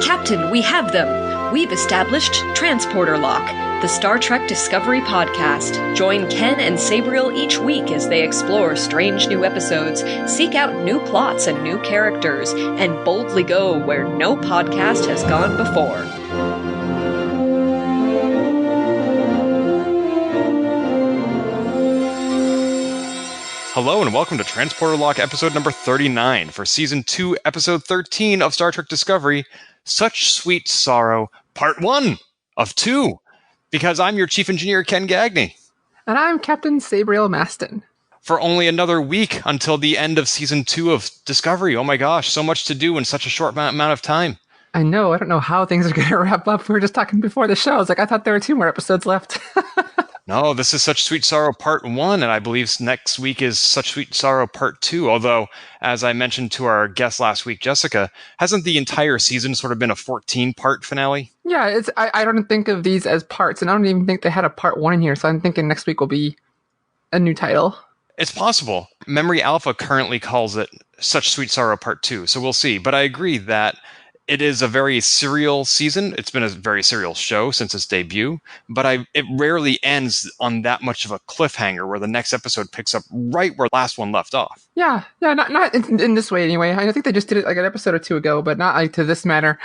Captain, we have them. We've established Transporter Lock, the Star Trek Discovery podcast. Join Ken and Sabriel each week as they explore strange new episodes, seek out new plots and new characters, and boldly go where no podcast has gone before. Hello and welcome to Transporter Lock episode number 39 for season 2, episode 13 of Star Trek Discovery, Such Sweet Sorrow, part 1 of 2, because I'm your chief engineer, Ken Gagney. And I'm Captain Sabriel Maston. For only another week until the end of season 2 of Discovery. Oh my gosh, so much to do in such a short amount of time. I know, I don't know how things are going to wrap up. We were just talking before the show. I thought there were 2 more episodes left. No, this is Such Sweet Sorrow Part 1, and I believe next week is Such Sweet Sorrow Part 2, although, as I mentioned to our guest last week, Jessica, hasn't the entire season sort of been a 14-part finale? Yeah, I don't think of these as parts, and I don't even think they had a Part 1 in here, so I'm thinking next week will be a new title. It's possible. Memory Alpha currently calls it Such Sweet Sorrow Part 2, so we'll see. But I agree that it is a very serial season. It's been a very serial show since its debut, but it rarely ends on that much of a cliffhanger where the next episode picks up right where the last one left off. Yeah, not in this way anyway. I think they just did it like an episode or 2 ago, but not like to this manner.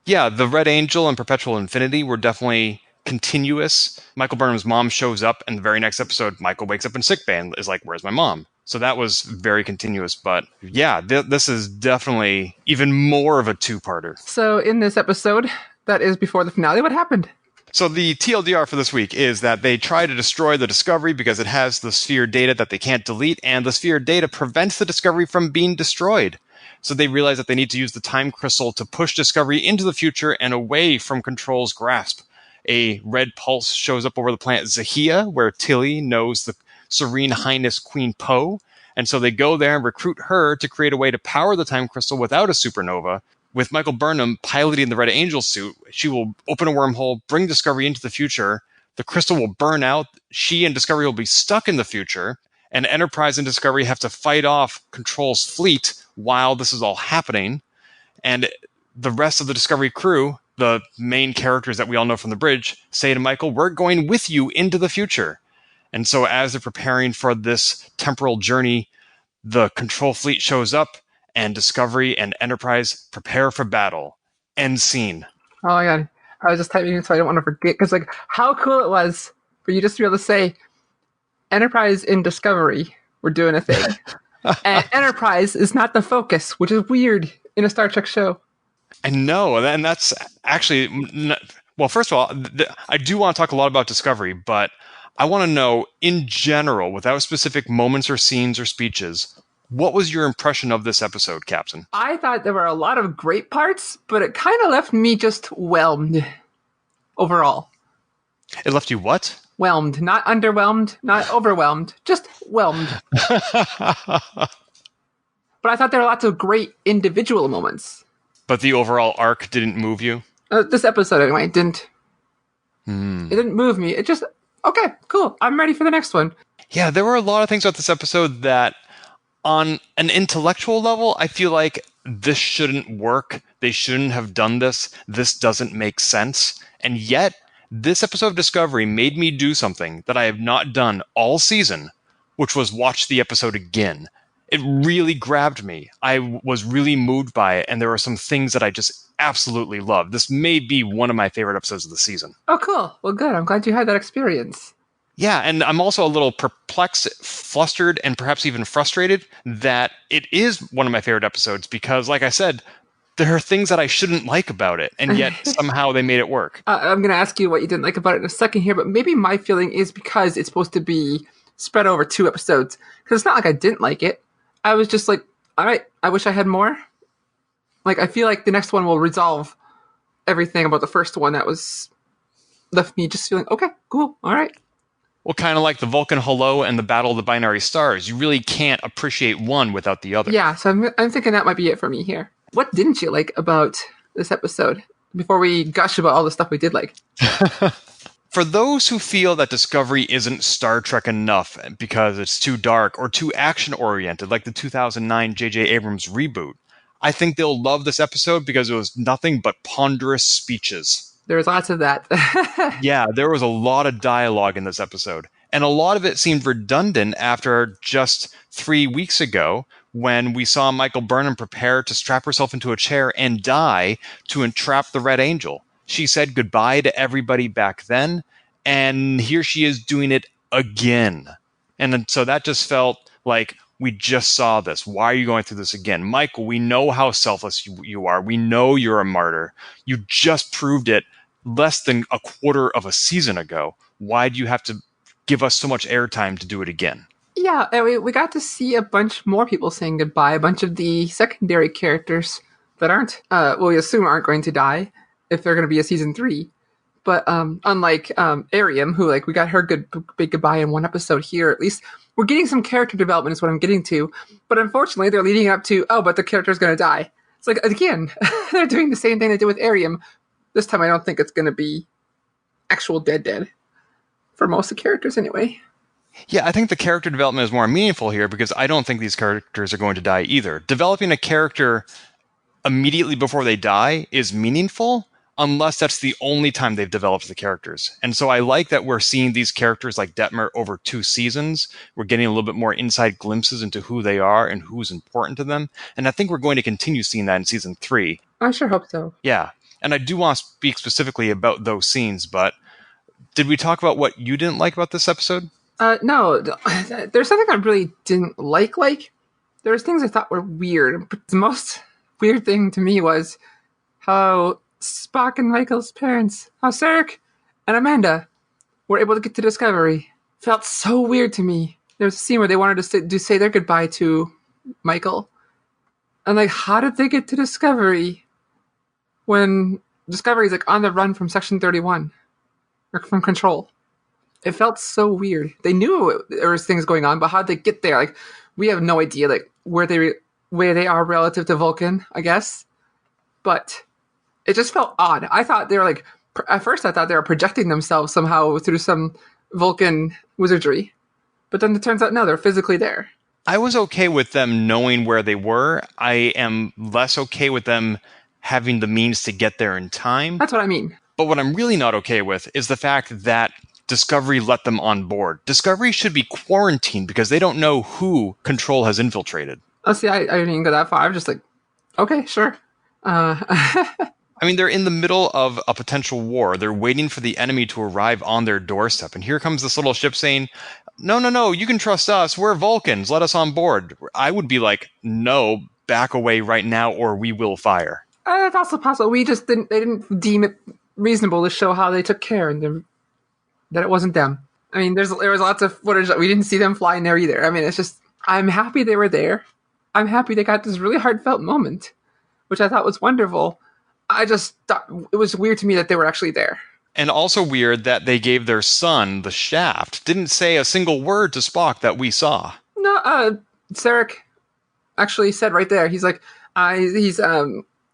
Yeah, the Red Angel and Perpetual Infinity were definitely continuous. Michael Burnham's mom shows up, and the very next episode, Michael wakes up in sickbay and is like, "Where's my mom?" So that was very continuous. But yeah, this is definitely even more of a 2-parter. So in this episode, that is before the finale, what happened? So the TLDR for this week is that they try to destroy the Discovery because it has the sphere data that they can't delete, and the sphere data prevents the Discovery from being destroyed. So they realize that they need to use the time crystal to push Discovery into the future and away from Control's grasp. A red pulse shows up over the planet Zahia, where Tilly knows the Serene Highness Queen Poe, and so they go there and recruit her to create a way to power the time crystal without a supernova. With Michael Burnham piloting the Red Angel suit, she will open a wormhole, bring Discovery into the future, the crystal will burn out, she and Discovery will be stuck in the future, and Enterprise and Discovery have to fight off Control's fleet while this is all happening, and the rest of the Discovery crew, the main characters that we all know from the bridge, say to Michael, "We're going with you into the future." And so as they're preparing for this temporal journey, the Control fleet shows up, and Discovery and Enterprise prepare for battle. End scene. Oh my god. I was just typing it so I don't want to forget, because how cool it was for you just to be able to say Enterprise and Discovery were doing a thing. And Enterprise is not the focus, which is weird in a Star Trek show. I know, and that's actually... Well, first of all, I do want to talk a lot about Discovery, but I want to know, in general, without specific moments or scenes or speeches, what was your impression of this episode, Captain? I thought there were a lot of great parts, but it kind of left me just whelmed overall. It left you what? Whelmed. Not underwhelmed, not overwhelmed, just whelmed. But I thought there were lots of great individual moments. But the overall arc didn't move you? This episode, anyway, didn't. It didn't move me. It just... Okay, cool. I'm ready for the next one. Yeah, there were a lot of things about this episode that, on an intellectual level, I feel like this shouldn't work. They shouldn't have done this. This doesn't make sense. And yet, this episode of Discovery made me do something that I have not done all season, which was watch the episode again. It really grabbed me. I was really moved by it, and there were some things that I just absolutely loved. This may be one of my favorite episodes of the season. Oh, cool. Well, good. I'm glad you had that experience. Yeah, and I'm also a little perplexed, flustered, and perhaps even frustrated that it is one of my favorite episodes because, like I said, there are things that I shouldn't like about it, and yet somehow they made it work. I'm going to ask you what you didn't like about it in a second here, but maybe my feeling is because it's supposed to be spread over 2 episodes. Because it's not like I didn't like it. I was just like, all right, I wish I had more. I feel like the next one will resolve everything about the first one that was left me just feeling, okay, cool, all right. Well, kind of like the Vulcan Hello and the Battle of the Binary Stars. You really can't appreciate one without the other. Yeah, so I'm thinking that might be it for me here. What didn't you like about this episode before we gush about all the stuff we did like? For those who feel that Discovery isn't Star Trek enough because it's too dark or too action-oriented, like the 2009 J.J. Abrams reboot, I think they'll love this episode because it was nothing but ponderous speeches. There was lots of that. Yeah, there was a lot of dialogue in this episode. And a lot of it seemed redundant after just 3 weeks ago when we saw Michael Burnham prepare to strap herself into a chair and die to entrap the Red Angel. She said goodbye to everybody back then, and here she is doing it again. And so that just felt like we just saw this. Why are you going through this again? Michael, we know how selfless you are. We know you're a martyr. You just proved it less than a quarter of a season ago. Why do you have to give us so much airtime to do it again? Yeah, and we got to see a bunch more people saying goodbye, a bunch of the secondary characters that aren't, we assume aren't going to die if they're going to be a season 3. But unlike Ariam, who, like, we got her big goodbye in one episode here, at least we're getting some character development is what I'm getting to. But unfortunately, they're leading up to, but the character's going to die. It's like, again, they're doing the same thing they did with Ariam. This time I don't think it's going to be actual dead. For most of the characters, anyway. Yeah, I think the character development is more meaningful here because I don't think these characters are going to die either. Developing a character immediately before they die is meaningful unless that's the only time they've developed the characters. And so I like that we're seeing these characters like Detmer over 2 seasons. We're getting a little bit more inside glimpses into who they are and who's important to them. And I think we're going to continue seeing that in season 3. I sure hope so. Yeah. And I do want to speak specifically about those scenes, but did we talk about what you didn't like about this episode? No, there's something I really didn't like. There's things I thought were weird, but the most weird thing to me was how Spock and Michael's parents, how Sarek and Amanda were able to get to Discovery. Felt so weird to me. There was a scene where they wanted to say their goodbye to Michael. And, like, how did they get to Discovery when Discovery's, like, on the run from Section 31? Or from Control? It felt so weird. They knew there was things going on, but how'd they get there? Like, we have no idea, like, where they are relative to Vulcan, I guess. But it just felt odd. I thought they were, like, at first I thought they were projecting themselves somehow through some Vulcan wizardry. But then it turns out, no, they're physically there. I was okay with them knowing where they were. I am less okay with them having the means to get there in time. That's what I mean. But what I'm really not okay with is the fact that Discovery let them on board. Discovery should be quarantined because they don't know who Control has infiltrated. Oh, see, I didn't even go that far. I'm just like, okay, sure. I mean, they're in the middle of a potential war. They're waiting for the enemy to arrive on their doorstep. And here comes this little ship saying, no, you can trust us. We're Vulcans. Let us on board. I would be like, no, back away right now or we will fire. That's also possible. They didn't deem it reasonable to show how they took care and that it wasn't them. I mean, there was lots of footage that we didn't see them flying there either. I mean, it's just, I'm happy they were there. I'm happy they got this really heartfelt moment, which I thought was wonderful. I just thought it was weird to me that they were actually there. And also weird that they gave their son the shaft. Didn't say a single word to Spock that we saw. No, Sarek actually said right there, he's like, he's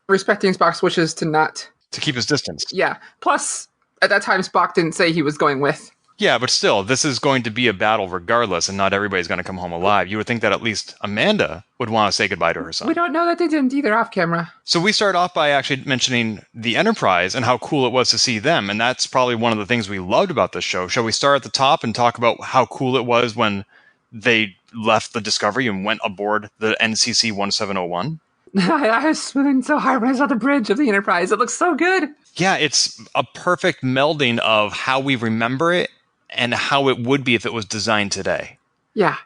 respecting Spock's wishes to keep his distance. Yeah. Plus, at that time, Spock didn't say he was going with. Yeah, but still, this is going to be a battle regardless, and not everybody's going to come home alive. You would think that at least Amanda would want to say goodbye to her son. We don't know that they didn't either off camera. So we start off by actually mentioning the Enterprise and how cool it was to see them, and that's probably one of the things we loved about this show. Shall we start at the top and talk about how cool it was when they left the Discovery and went aboard the NCC 1701? I was swimming so hard when I saw the bridge of the Enterprise. It looks so good. Yeah, it's a perfect melding of how we remember it and how it would be if it was designed today. Yeah.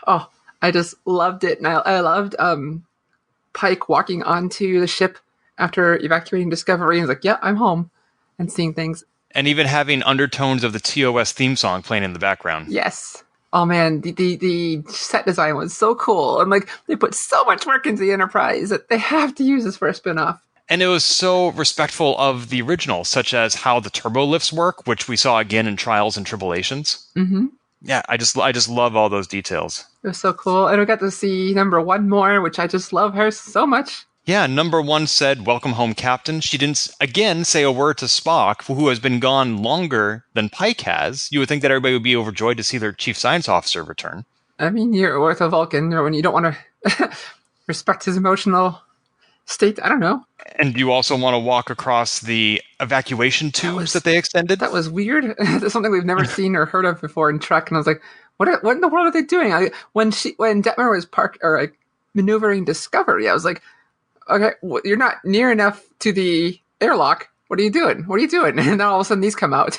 Oh, I just loved it. And I loved Pike walking onto the ship after evacuating Discovery. And he's like, yeah, I'm home. And seeing things. And even having undertones of the TOS theme song playing in the background. Yes. Oh man, the set design was so cool. And like, they put so much work into the Enterprise that they have to use this for a spinoff. And it was so respectful of the original, such as how the turbo lifts work, which we saw again in Trials and Tribulations. Mm-hmm. Yeah, I just love all those details. It was so cool. And we got to see number 1 more, which I just love her so much. Yeah, number 1 said, "Welcome home, Captain." She didn't, again, say a word to Spock, who has been gone longer than Pike has. You would think that everybody would be overjoyed to see their chief science officer return. I mean, you're worth a Vulcan when you don't want to respect his emotional State, I don't know. And you also want to walk across the evacuation tubes that they extended? That was weird. That's something we've never seen or heard of before in Trek, and I was like, what in the world are they doing? When Detmer was maneuvering Discovery, I was like, okay, you're not near enough to the airlock. What are you doing? What are you doing? And then all of a sudden these come out.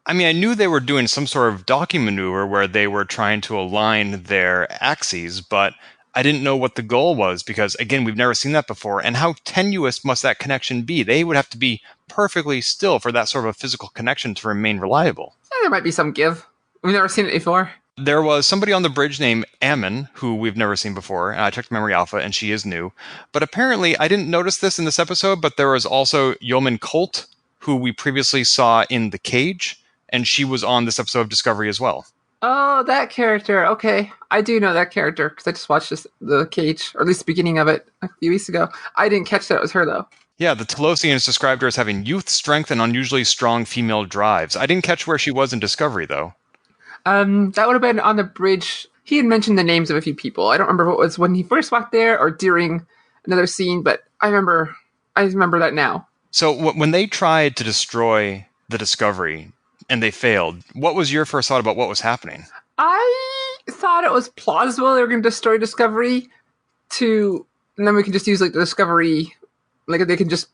I mean, I knew they were doing some sort of docking maneuver where they were trying to align their axes, but I didn't know what the goal was because, again, we've never seen that before. And how tenuous must that connection be? They would have to be perfectly still for that sort of a physical connection to remain reliable. Yeah, there might be some give. We've never seen it before. There was somebody on the bridge named Ammon, who we've never seen before, and I checked Memory Alpha, and she is new. But apparently, I didn't notice this in this episode, but there was also Yeoman Colt, who we previously saw in The Cage, and she was on this episode of Discovery as well. Oh, that character. Okay. I do know that character because I just watched The Cage, or at least the beginning of it a few weeks ago. I didn't catch that it was her, though. Yeah, the Telosians described her as having youth, strength, and unusually strong female drives. I didn't catch where she was in Discovery, though. That would have been on the bridge. He had mentioned the names of a few people. I don't remember what was when he first walked there or during another scene, but I remember that now. So when they tried to destroy the Discovery and they failed, what was your first thought about what was happening? I thought it was plausible they were going to destroy Discovery and then we can just use like the Discovery, like they can just,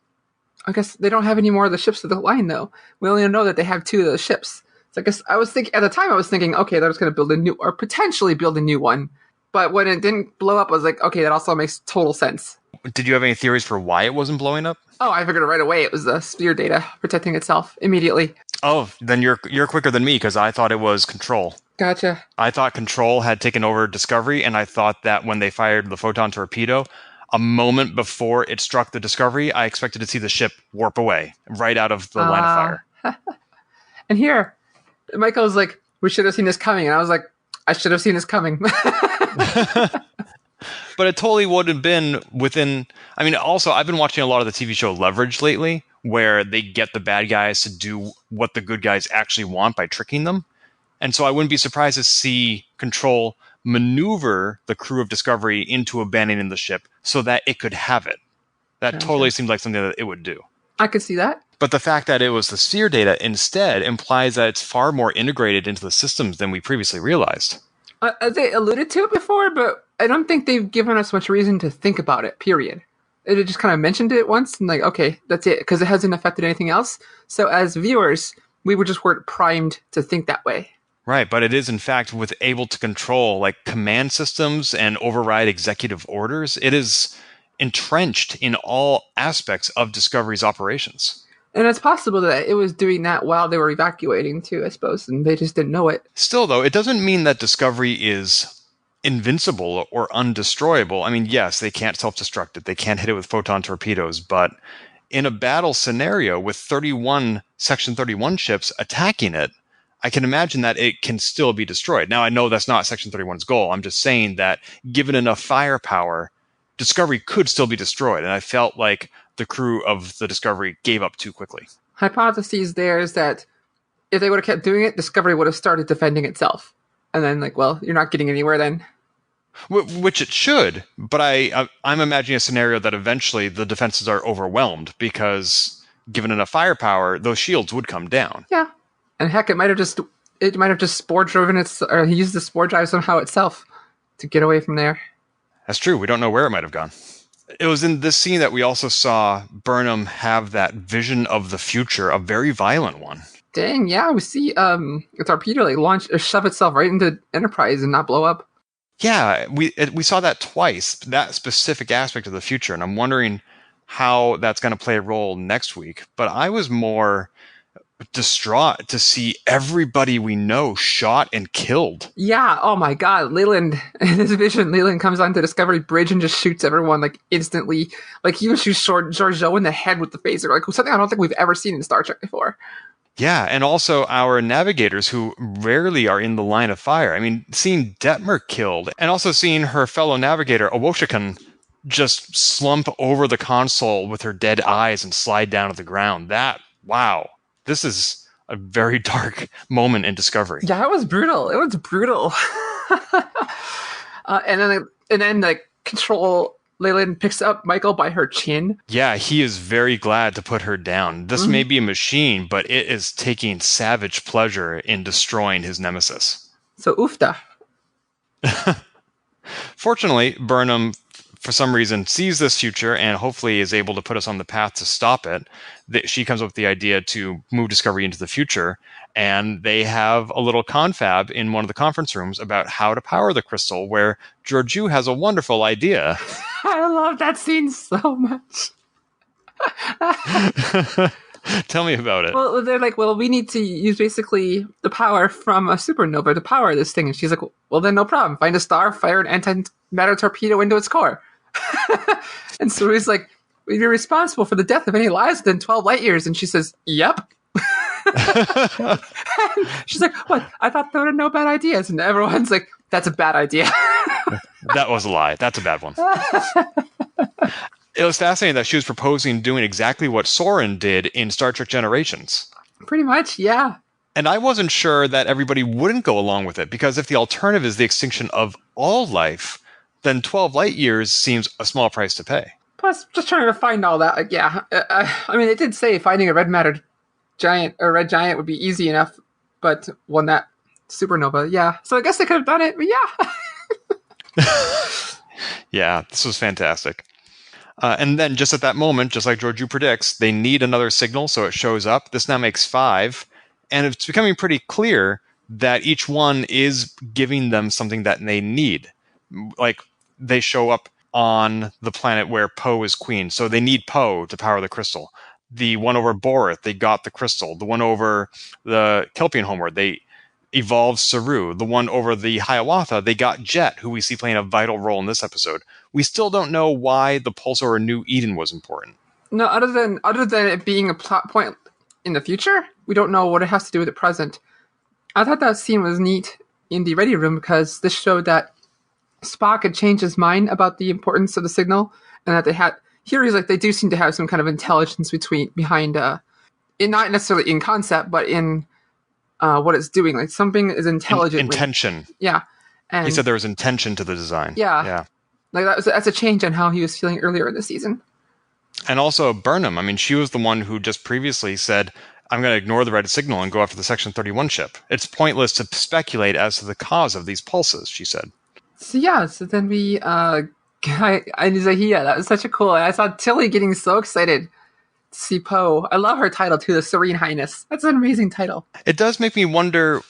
I guess they don't have any more of the ships of the line though. We only know that they have 2 of those ships. So I guess I was thinking, at the time I was thinking, okay, they're just going to build a new, or potentially build a new one. But when it didn't blow up, I was like, okay, that also makes total sense. Did you have any theories for why it wasn't blowing up? Oh, I figured it right away. It was the sphere data protecting itself immediately. Oh, then you're quicker than me because I thought it was Control. Gotcha. I thought Control had taken over Discovery, and I thought that when they fired the photon torpedo, a moment before it struck the Discovery, I expected to see the ship warp away right out of the line of fire. And here, Michael's like, we should have seen this coming. And I was like, I should have seen this coming. But it totally would have been within... I mean, also, I've been watching a lot of the TV show Leverage lately, where they get the bad guys to do what the good guys actually want by tricking them. And so I wouldn't be surprised to see Control maneuver the crew of Discovery into abandoning the ship so that it could have it. That totally seemed like something that it would do. I could see that. But the fact that it was the sphere data instead implies that it's far more integrated into the systems than we previously realized. They alluded to it before, but I don't think they've given us much reason to think about it, period. It just kind of mentioned it once and like, okay, that's it, because it hasn't affected anything else. So as viewers, we weren't primed to think that way. Right, but it is in fact able to control like command systems and override executive orders. It is entrenched in all aspects of Discovery's operations. And it's possible that it was doing that while they were evacuating too, I suppose, and they just didn't know it. Still, though, it doesn't mean that Discovery is invincible or undestroyable. I mean, yes, they can't self-destruct it. They can't hit it with photon torpedoes, but in a battle scenario with 31 Section 31 ships attacking it, I can imagine that it can still be destroyed. Now, I know that's not Section 31's goal. I'm just saying that given enough firepower, Discovery could still be destroyed. And I felt like the crew of the Discovery gave up too quickly. Hypothesis there is that if they would have kept doing it, Discovery would have started defending itself. And then, like, well, you're not getting anywhere then. Which it should, but I'm imagining a scenario that eventually the defenses are overwhelmed because given enough firepower, those shields would come down. Yeah. And heck, it might have just spore driven or used the spore drive somehow itself to get away from there. That's true. We don't know where it might have gone. It was in this scene that we also saw Burnham have that vision of the future, a very violent one. Dang, yeah, we see a torpedo like launch or shove itself right into Enterprise and not blow up. Yeah, we saw that twice, that specific aspect of the future, and I'm wondering how that's going to play a role next week. But I was more distraught to see everybody we know shot and killed. Yeah, oh my god, Leland, in his vision, Leland comes onto Discovery Bridge and just shoots everyone, like, instantly. Like, he even shoots Georgiou in the head with the phaser, like, something I don't think we've ever seen in Star Trek before. Yeah, and also our navigators who rarely are in the line of fire. I mean, seeing Detmer killed, and also seeing her fellow navigator, Awoshikan, just slump over the console with her dead eyes and slide down to the ground. Wow. This is a very dark moment in Discovery. Yeah, it was brutal. And then like Control Leyland picks up Michael by her chin. Yeah, he is very glad to put her down. This may be a machine, but it is taking savage pleasure in destroying his nemesis. So oofda. Fortunately, Burnham, for some reason, sees this future and hopefully is able to put us on the path to stop it. She comes up with the idea to move Discovery into the future, and they have a little confab in one of the conference rooms about how to power the crystal, where Georgiou has a wonderful idea. I love that scene so much. Tell me about it. Well, they're like, well, we need to use basically the power from a supernova to power this thing. And she's like, well, then no problem. Find a star, fire an antimatter torpedo into its core. And so he's like, well, you're responsible for the death of any lives within 12 light years. And she says, yep. She's like, what? I thought there were no bad ideas. And everyone's like, that's a bad idea. That was a lie. That's a bad one. It was fascinating that she was proposing doing exactly what Soren did in Star Trek Generations. Pretty much, yeah. And I wasn't sure that everybody wouldn't go along with it, because if the alternative is the extinction of all life, then 12 light years seems a small price to pay. Plus, just trying to find all that, like, yeah. I mean, it did say finding a red matter giant or red giant would be easy enough, but one that supernova, yeah. So I guess they could have done it, but yeah. Yeah, this was fantastic. And then just at that moment, just like Georgiou predicts, they need another signal, so it shows up. This now makes 5, and it's becoming pretty clear that each one is giving them something that they need. Like, they show up on the planet where Poe is queen, so they need Poe to power the crystal. The one over Borith, they got the crystal. The one over the Kelpian homeworld, they evolved Saru. The one over the Hiawatha, they got Jet, who we see playing a vital role in this episode. We still don't know why the pulsar or New Eden was important. No, other than it being a plot point in the future, we don't know what it has to do with the present. I thought that scene was neat in the ready room because this showed that Spock had changed his mind about the importance of the signal, and that they had here he's like they do seem to have some kind of intelligence behind it, not necessarily in concept, but in what it's doing. Like something is intelligent. Intention. Yeah. And he said there was intention to the design. Yeah. Like that's a change on how he was feeling earlier in the season. And also Burnham. I mean, she was the one who just previously said, I'm going to ignore the red signal and go after the Section 31 ship. It's pointless to speculate as to the cause of these pulses, she said. So then we, that was such a cool, I saw Tilly getting so excited to see Poe. I love her title too, the Serene Highness. That's an amazing title. It does make me wonder,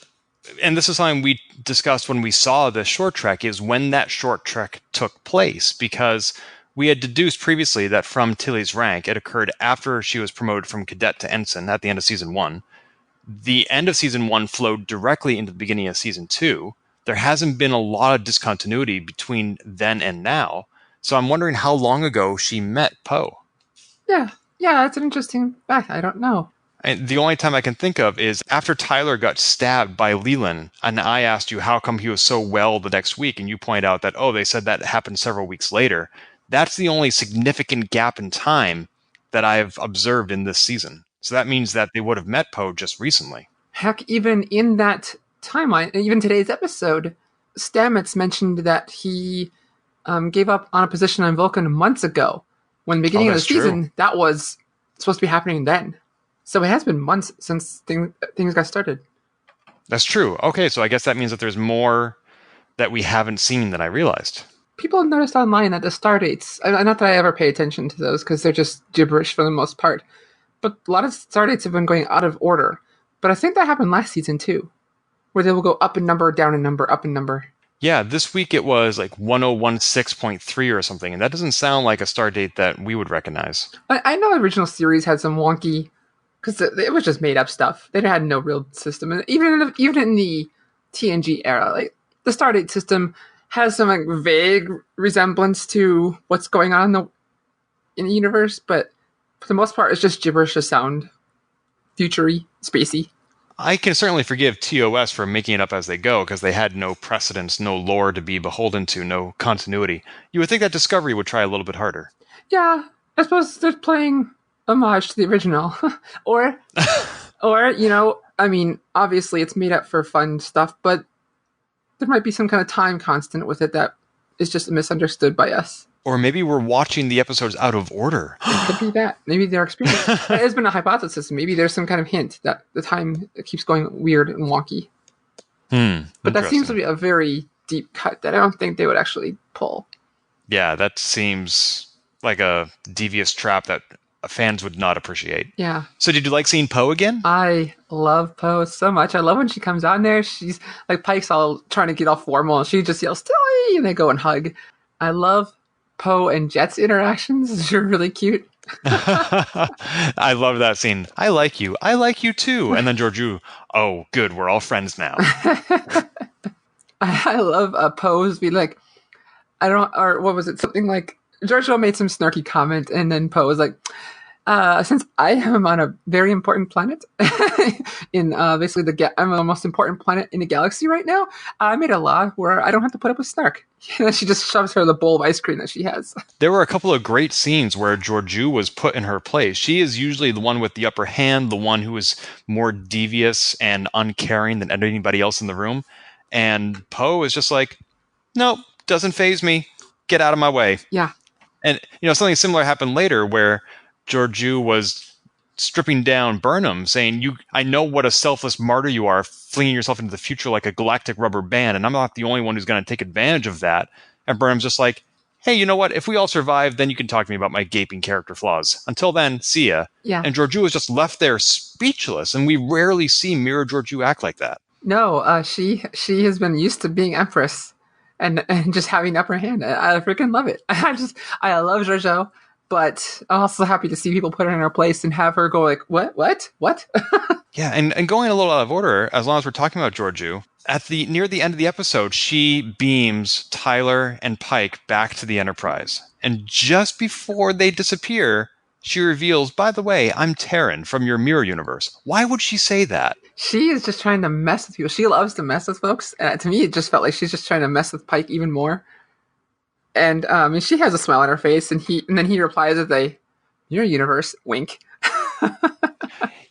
and this is something we discussed when we saw the short trek, is when that short trek took place, because we had deduced previously that from Tilly's rank, it occurred after she was promoted from cadet to ensign at the end of season 1. The end of season 1 flowed directly into the beginning of season 2. There hasn't been a lot of discontinuity between then and now, so I'm wondering how long ago she met Poe. Yeah, that's an interesting fact. I don't know. And the only time I can think of is after Tyler got stabbed by Leland, and I asked you how come he was so well the next week, and you point out that, they said that happened several weeks later. That's the only significant gap in time that I've observed in this season. So that means that they would have met Poe just recently. Heck, even in that timeline, even today's episode, Stamets mentioned that he gave up on a position on Vulcan months ago. When the beginning of the season, true. That was supposed to be happening then. So it has been months since things got started. That's true. Okay, so I guess that means that there's more that we haven't seen than I realized. People have noticed online that the star dates, not that I ever pay attention to those because they're just gibberish for the most part, but a lot of star dates have been going out of order. But I think that happened last season too, where they will go up in number, down in number, up in number. Yeah, this week it was like 1016.3 or something, and that doesn't sound like a star date that we would recognize. I know the original series had some wonky, because it was just made up stuff. They had no real system. And even in the TNG era, like the Stardate system has some like vague resemblance to what's going on in the universe, but for the most part, it's just gibberish to sound future-y, spacey. I can certainly forgive TOS for making it up as they go, because they had no precedence, no lore to be beholden to, no continuity. You would think that Discovery would try a little bit harder. Yeah, I suppose they're playing homage to the original. or, obviously it's made up for fun stuff, but there might be some kind of time constant with it that is just misunderstood by us. Or maybe we're watching the episodes out of order. It could be that. Maybe they're experiencing. It has been a hypothesis. Maybe there's some kind of hint that the time keeps going weird and wonky. But that seems to be a very deep cut that I don't think they would actually pull. Yeah, that seems like a devious trap that fans would not appreciate. Yeah. So did you like seeing Poe again? I love Poe so much. I love when she comes on there. She's like, Pike's all trying to get all formal, and she just yells, "Tilly!" and they go and hug. I love Poe and Jet's interactions. They're really cute. I love that scene. I like you. I like you too. And then Georgiou, oh, good. We're all friends now. I love Poe's be like, or what was it? Something like, Georgiou made some snarky comment, and then Poe was like, since I am on a very important planet in basically I'm the most important planet in the galaxy right now, I made a law where I don't have to put up with snark. She just shoves her the bowl of ice cream that she has. There were a couple of great scenes where Georgiou was put in her place. She is usually the one with the upper hand, the one who is more devious and uncaring than anybody else in the room. And Poe is just like, nope, doesn't faze me. Get out of my way. Yeah. And, something similar happened later where Georgiou was stripping down Burnham, saying, I know what a selfless martyr you are, flinging yourself into the future like a galactic rubber band, and I'm not the only one who's going to take advantage of that. And Burnham's just like, hey, you know what? If we all survive, then you can talk to me about my gaping character flaws. Until then, see ya. Yeah. And Georgiou is just left there speechless, and we rarely see Mirror Georgiou act like that. No, she has been used to being Empress and just having upper hand. I freaking love it. I love Georgiou. But I'm also happy to see people put her in her place and have her go like, what? Yeah, and going a little out of order, as long as we're talking about Georgiou, near the end of the episode, she beams Tyler and Pike back to the Enterprise. And just before they disappear, she reveals, by the way, I'm Terran from your mirror universe. Why would she say that? She is just trying to mess with people. She loves to mess with folks. To me, it just felt like she's just trying to mess with Pike even more. And she has a smile on her face, and then he replies with a "Mirror universe," wink.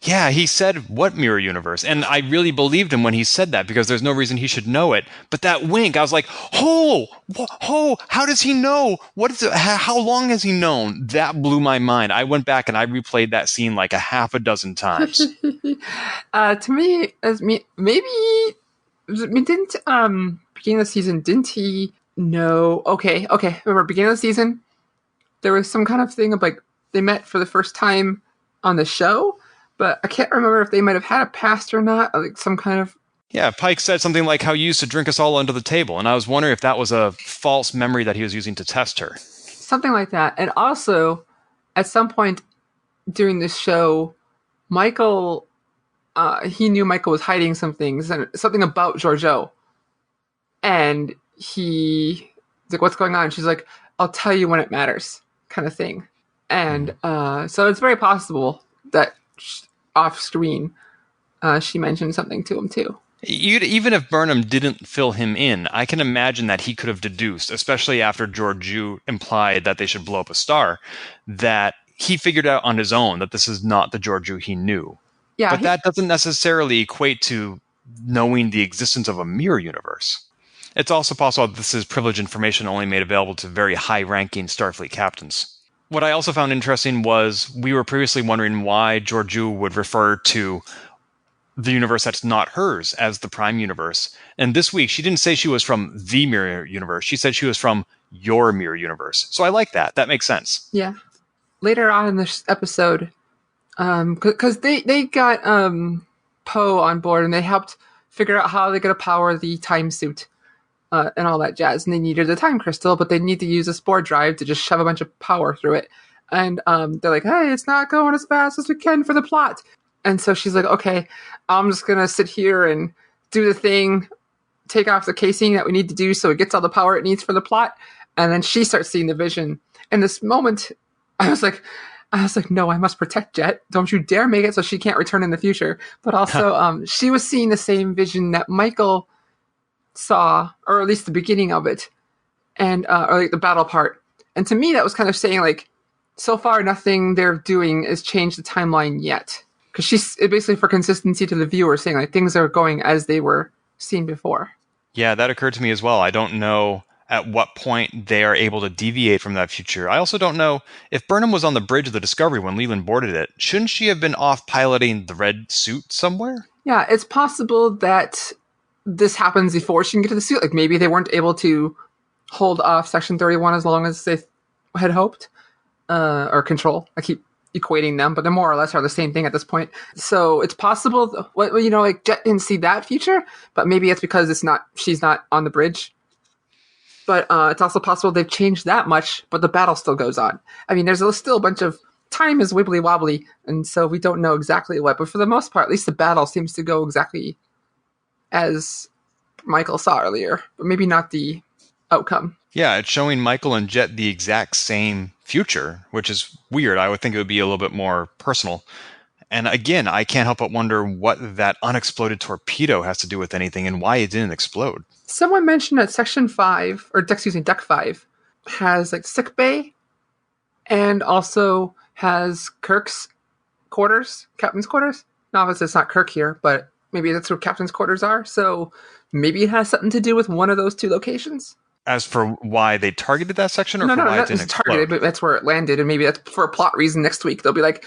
Yeah, he said, what mirror universe? And I really believed him when he said that, because there's no reason he should know it. But that wink, I was like, how does he know? How long has he known? That blew my mind. I went back and I replayed that scene like a half a dozen times. To me, maybe, didn't, beginning of the season, didn't he know? Okay. Remember, beginning of the season, there was some kind of thing of like, they met for the first time on the show, but I can't remember if they might have had a past or not, like some kind of... Yeah, Pike said something like how you used to drink us all under the table, and I was wondering if that was a false memory that he was using to test her. Something like that. And also, at some point during this show, Michael, he knew Michael was hiding some things, and something about Georgiou. And he's like, what's going on? She's like, I'll tell you when it matters, kind of thing. And so it's very possible that off screen, she mentioned something to him too. Even if Burnham didn't fill him in, I can imagine that he could have deduced, especially after Georgiou implied that they should blow up a star, that he figured out on his own that this is not the Georgiou he knew. Yeah, but that doesn't necessarily equate to knowing the existence of a mirror universe. It's also possible that this is privileged information only made available to very high-ranking Starfleet captains. What I also found interesting was we were previously wondering why Georgiou would refer to the universe that's not hers as the prime universe. And this week, she didn't say she was from the mirror universe. She said she was from your mirror universe. So I like that. That makes sense. Yeah. Later on in this episode, because they got Poe on board and they helped figure out how they're going to power the time suit. And all that jazz. And they needed a time crystal, but they need to use a spore drive to just shove a bunch of power through it. And they're like, hey, it's not going as fast as we can for the plot. And so she's like, okay, I'm just going to sit here and do the thing, take off the casing that we need to do so it gets all the power it needs for the plot. And then she starts seeing the vision. In this moment, I was like, no, I must protect Jet. Don't you dare make it so she can't return in the future. But also, she was seeing the same vision that Michael saw, or at least the beginning of it, and or like the battle part. And to me, that was kind of saying like, so far nothing they're doing has changed the timeline yet, because she's basically for consistency to the viewer saying like things are going as they were seen before. Yeah, that occurred to me as well. I don't know at what point they are able to deviate from that future. I also don't know if Burnham was on the bridge of the Discovery when Leland boarded it. Shouldn't she have been off piloting the red suit somewhere? Yeah, it's possible that this happens before she can get to the suit. Like maybe they weren't able to hold off Section 31 as long as they had hoped, or Control. I keep equating them, but they more or less are the same thing at this point. So it's possible, like Jet didn't see that future, but maybe it's because she's not on the bridge. But it's also possible they've changed that much, but the battle still goes on. I mean, there's still a bunch of time is wibbly wobbly, and so we don't know exactly what. But for the most part, at least the battle seems to go exactly as Michael saw earlier, but maybe not the outcome. Yeah, it's showing Michael and Jet the exact same future, which is weird. I would think it would be a little bit more personal. And again, I can't help but wonder what that unexploded torpedo has to do with anything and why it didn't explode. Someone mentioned that Section 5, or Deck 5, has like sick bay and also has Kirk's quarters, captain's quarters. Now, obviously, it's not Kirk here, but maybe that's where captain's quarters are. So maybe it has something to do with one of those two locations. As for why they targeted that section, or No, for why it not didn't just explode? targeted, but that's where it landed, and maybe that's for a plot reason. Next week they'll be like,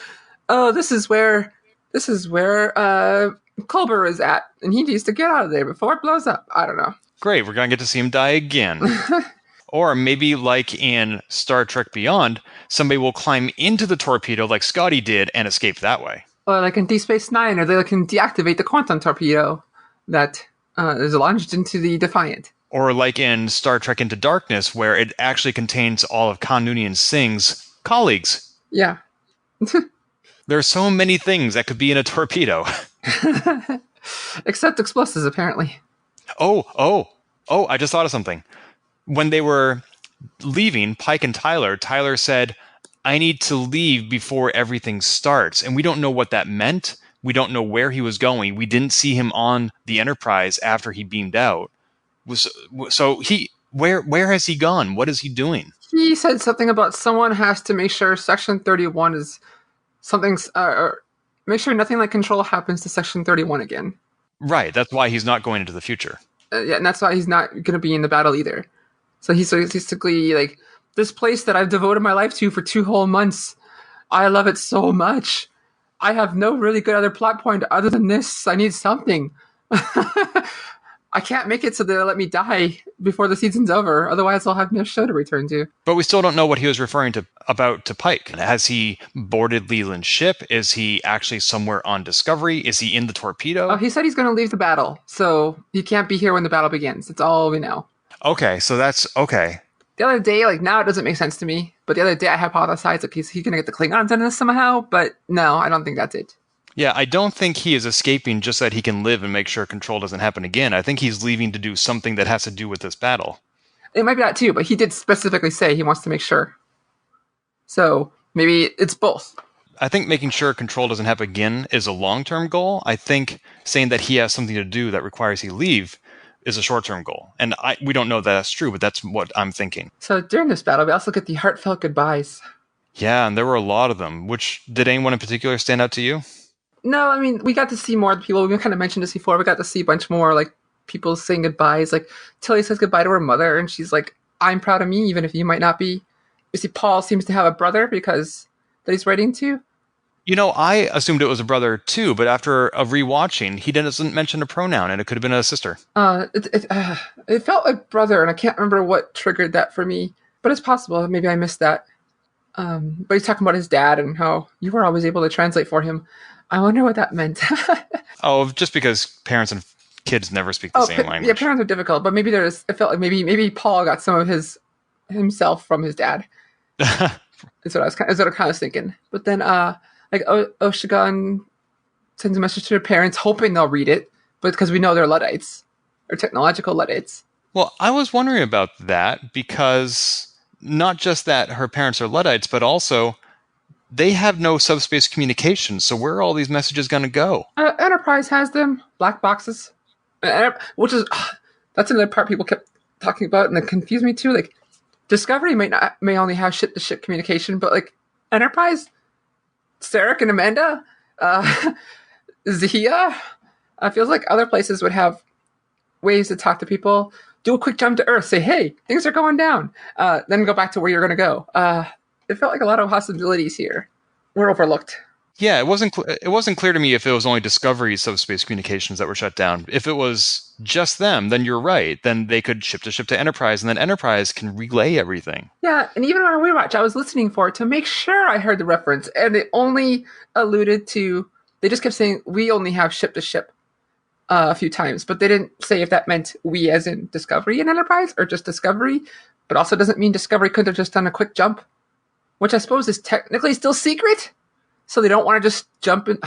"Oh, this is where Culber is at, and he needs to get out of there before it blows up." I don't know. Great, we're going to get to see him die again. Or maybe like in Star Trek Beyond, somebody will climb into the torpedo like Scotty did and escape that way. Or like in Deep Space Nine, or they can deactivate the quantum torpedo that is launched into the Defiant. Or like in Star Trek Into Darkness, where it actually contains all of Khan Noonien and Singh's colleagues. Yeah. There are so many things that could be in a torpedo. Except explosives, apparently. Oh, I just thought of something. When they were leaving, Pike and Tyler said, "I need to leave before everything starts." And we don't know what that meant. We don't know where he was going. We didn't see him on the Enterprise after he beamed out. So where has he gone? What is he doing? He said something about someone has to make sure Section 31 is something's, or make sure nothing like Control happens to Section 31 again. Right. That's why he's not going into the future. Yeah, and that's why he's not going to be in the battle either. So he's basically like, this place that I've devoted my life to for 2 whole months, I love it so much. I have no really good other plot point other than this. I need something. I can't make it so they'll let me die before the season's over. Otherwise, I'll have no show to return to. But we still don't know what he was referring to Pike. Has he boarded Leland's ship? Is he actually somewhere on Discovery? Is he in the torpedo? Oh, he said he's going to leave the battle, so he can't be here when the battle begins. That's all we know. Okay, so that's okay. The other day, like now it doesn't make sense to me, but the other day I hypothesized, like, is he going to get the Klingons in this somehow? But no, I don't think that's it. Yeah, I don't think he is escaping just so that he can live and make sure Control doesn't happen again. I think he's leaving to do something that has to do with this battle. It might be that too, but he did specifically say he wants to make sure. So maybe it's both. I think making sure Control doesn't happen again is a long-term goal. I think saying that he has something to do that requires he leave is a short-term goal. And we don't know that that's true, but that's what I'm thinking. So during this battle, we also get the heartfelt goodbyes. Yeah, and there were a lot of them. Did anyone in particular stand out to you? No, I mean, we got to see more people. We kind of mentioned this before. We got to see a bunch more, like, people saying goodbyes. Like, Tilly says goodbye to her mother, and she's like, "I'm proud of me, even if you might not be." You see, Paul seems to have a brother that he's writing to. You know, I assumed it was a brother, too, but after a rewatching, he doesn't mention a pronoun, and it could have been a sister. It felt like brother, and I can't remember what triggered that for me. But it's possible. Maybe I missed that. But he's talking about his dad and how you were always able to translate for him. I wonder what that meant. Oh, just because parents and kids never speak the same language. Yeah, parents are difficult, but maybe it felt like maybe Paul got some of himself from his dad. Is what I kind of thinking. But then Oshigan sends a message to their parents, hoping they'll read it, but because we know they're Luddites or technological Luddites. Well, I was wondering about that because not just that her parents are Luddites, but also they have no subspace communication, so where are all these messages going to go? Enterprise has them, black boxes, which is that's another part people kept talking about, and it confused me too. Like, Discovery may only have ship-to-ship communication, but like Enterprise, Sarek and Amanda, Zia, feels like other places would have ways to talk to people. do a quick jump to Earth, say, hey, things are going down, then go back to where you're going to go. It felt like a lot of possibilities here were overlooked. Yeah, it wasn't clear to me if it was only Discovery's subspace communications that were shut down. If it was just them, then you're right. Then they could ship to Enterprise, and then Enterprise can relay everything. Yeah, and even on Rewatch, I was listening for it to make sure I heard the reference, and it only alluded to. They just kept saying we only have ship to ship a few times, but they didn't say if that meant we as in Discovery and Enterprise or just Discovery. But also doesn't mean Discovery could have just done a quick jump, which I suppose is technically still secret. So they don't want to just jump in.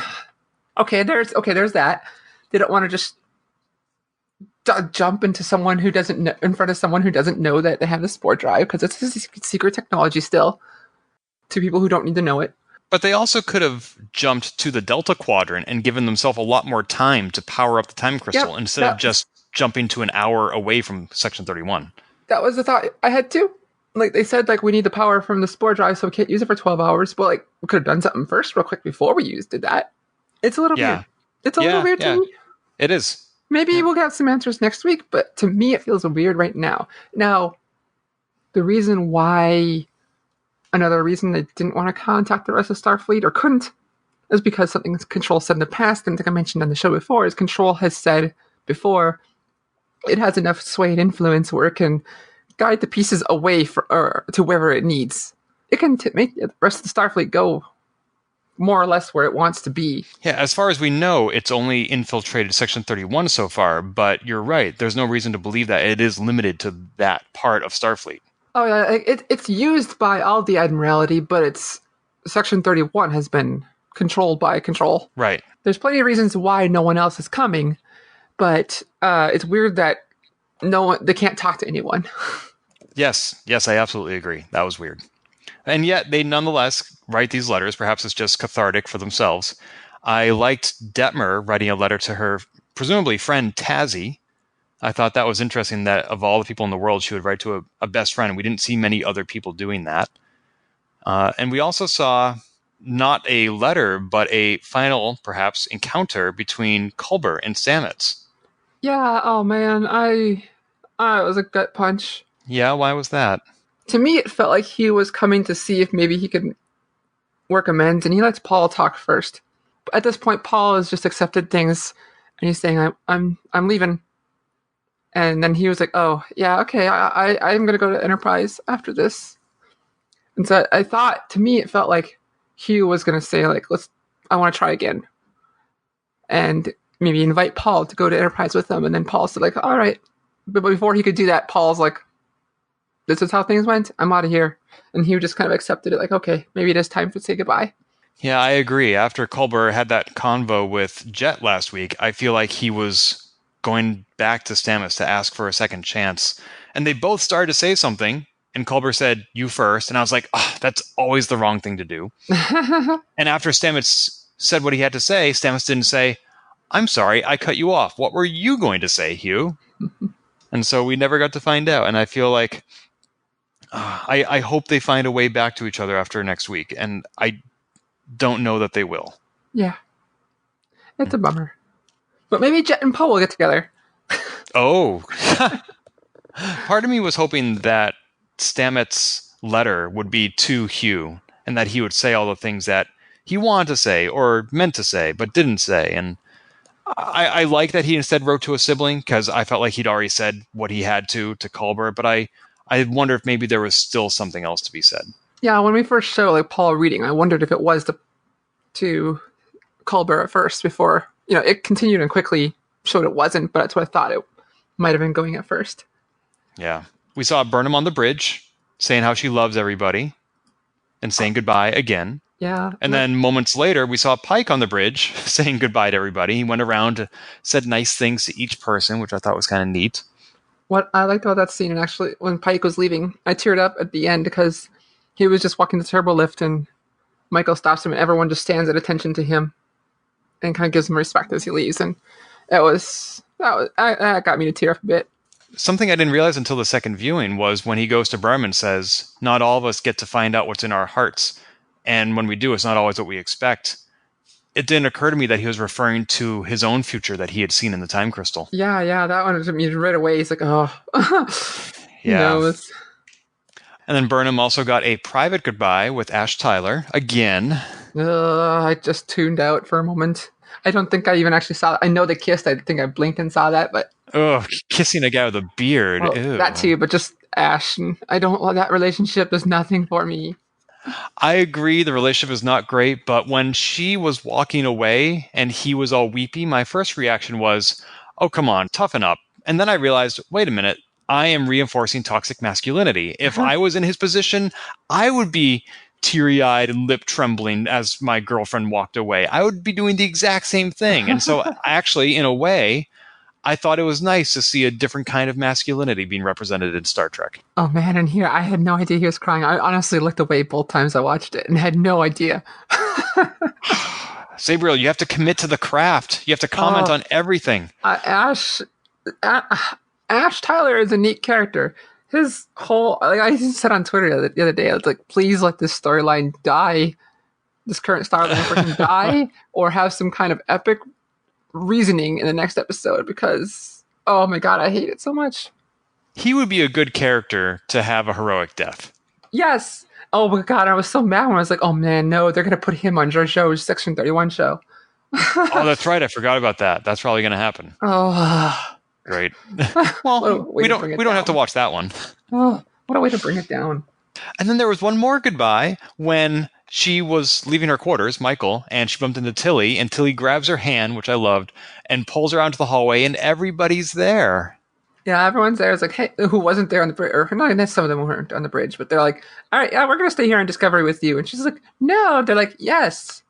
There's that. They don't want to just jump into someone who doesn't know, in front of someone who doesn't know that they have the spore drive, because it's a secret technology still to people who don't need to know it. But they also could have jumped to the Delta Quadrant and given themselves a lot more time to power up the time crystal instead of just jumping to an hour away from Section 31. That was the thought I had too. Like they said, like we need the power from the spore drive, so we can't use it for 12 hours. But like we could have done something first, real quick, before we did that. It's a little weird. It's a little weird to me. It is. Maybe we'll get some answers next week, but to me, it feels weird right now. Now, another reason they didn't want to contact the rest of Starfleet or couldn't, is because something Control said in the past, and I think I mentioned on the show before, is Control has said before it has enough sway and influence where it can guide the pieces away to wherever it needs. It can make the rest of the Starfleet go more or less where it wants to be. Yeah, as far as we know, it's only infiltrated Section 31 so far, but you're right. There's no reason to believe that it is limited to that part of Starfleet. Oh, yeah, it's used by all the Admiralty, but it's Section 31 has been controlled by Control. Right. There's plenty of reasons why no one else is coming, but it's weird that they can't talk to anyone. Yes, I absolutely agree. That was weird. And yet they nonetheless write these letters. Perhaps it's just cathartic for themselves. I liked Detmer writing a letter to her, presumably friend Tazzy. I thought that was interesting that of all the people in the world, she would write to a best friend. We didn't see many other people doing that. And we also saw not a letter, but a final, perhaps, encounter between Culber and Stamets. Yeah, oh man, it was a gut punch. Yeah, why was that? To me, it felt like he was coming to see if maybe he could work amends, and he lets Paul talk first. At this point, Paul has just accepted things, and he's saying, "I'm leaving." And then he was like, "Oh, yeah, okay, I'm gonna go to Enterprise after this." And so I thought, to me, it felt like Hugh was gonna say, like, I want to try again, and maybe invite Paul to go to Enterprise with them. And then Paul said, like, "All right," but before he could do that, Paul's like, "This is how things went. I'm out of here." And he just kind of accepted it, like, okay, maybe it is time to say goodbye. Yeah, I agree. After Culber had that convo with Jet last week, I feel like he was going back to Stamets to ask for a second chance. And they both started to say something, and Culber said, "You first." And I was like, that's always the wrong thing to do. And after Stamets said what he had to say, Stamets didn't say, "I'm sorry, I cut you off. What were you going to say, Hugh?" And so we never got to find out. And I feel like I hope they find a way back to each other after next week, and I don't know that they will. Yeah. It's a bummer. But maybe Jet and Poe will get together. Oh. Part of me was hoping that Stamets' letter would be to Hugh, and that he would say all the things that he wanted to say, or meant to say, but didn't say. And I like that he instead wrote to a sibling, because I felt like he'd already said what he had to Culber, but I wonder if maybe there was still something else to be said. Yeah, when we first showed like Paul reading, I wondered if it was to Culber at first before, it continued and quickly showed it wasn't, but that's what I thought it might have been going at first. Yeah. We saw Burnham on the bridge saying how she loves everybody and saying goodbye again. Yeah. And then moments later, we saw Pike on the bridge saying goodbye to everybody. He went around, said nice things to each person, which I thought was kind of neat. What I liked about that scene, and actually when Pike was leaving, I teared up at the end because he was just walking the turbo lift and Michael stops him and everyone just stands at attention to him and kind of gives him respect as he leaves. And that got me to tear up a bit. Something I didn't realize until the second viewing was when he goes to Berman and says, "Not all of us get to find out what's in our hearts. And when we do, it's not always what we expect." it didn't occur to me that he was referring to his own future that he had seen in the time crystal. Yeah, that one to me right away. He's like, oh, he Yeah. knows. And then Burnham also got a private goodbye with Ash Tyler again. I just tuned out for a moment. I don't think I even actually saw it. I know they kissed. I think I blinked and saw that, but Kissing a guy with a beard. well, Ew. that too. But just Ash. I don't. That relationship is nothing for me. I agree the relationship is not great, but when she was walking away and he was all weepy, my first reaction was, oh, come on, toughen up. And then I realized, wait a minute, I am reinforcing toxic masculinity. If I was in his position, I would be teary-eyed and lip trembling as my girlfriend walked away. I would be doing the exact same thing. And so actually, in a way, I thought it was nice to see a different kind of masculinity being represented in Star Trek. Oh man, and here I had no idea he was crying. I honestly looked away both times I watched it and had no idea. Sabriel, you have to commit to the craft. You have to comment on everything. Ash Tyler is a neat character. His whole, like I said on Twitter the other day, I was like, please let this storyline die. This current storyline freaking die, or have some kind of epic reasoning in the next episode, because oh my god, I hate it so much. He would be a good character to have a heroic death. Yes. Oh my god, I was so mad when I was like, oh man, no, they're gonna put him on JoJo's Section 31 show. Oh, that's right. I forgot about that. That's probably going to happen. Oh, great. Well, we don't have to watch that one. Oh, what a way to bring it down. And then there was one more goodbye when she was leaving her quarters, Michael, and she bumped into Tilly, and Tilly grabs her hand, which I loved, and pulls her out into the hallway, and everybody's there. Yeah, everyone's there. It's like, hey, who wasn't there on the bridge? Or not, some of them weren't on the bridge, but they're like, all right, yeah, we're going to stay here on Discovery with you. And she's like, no. They're like, yes.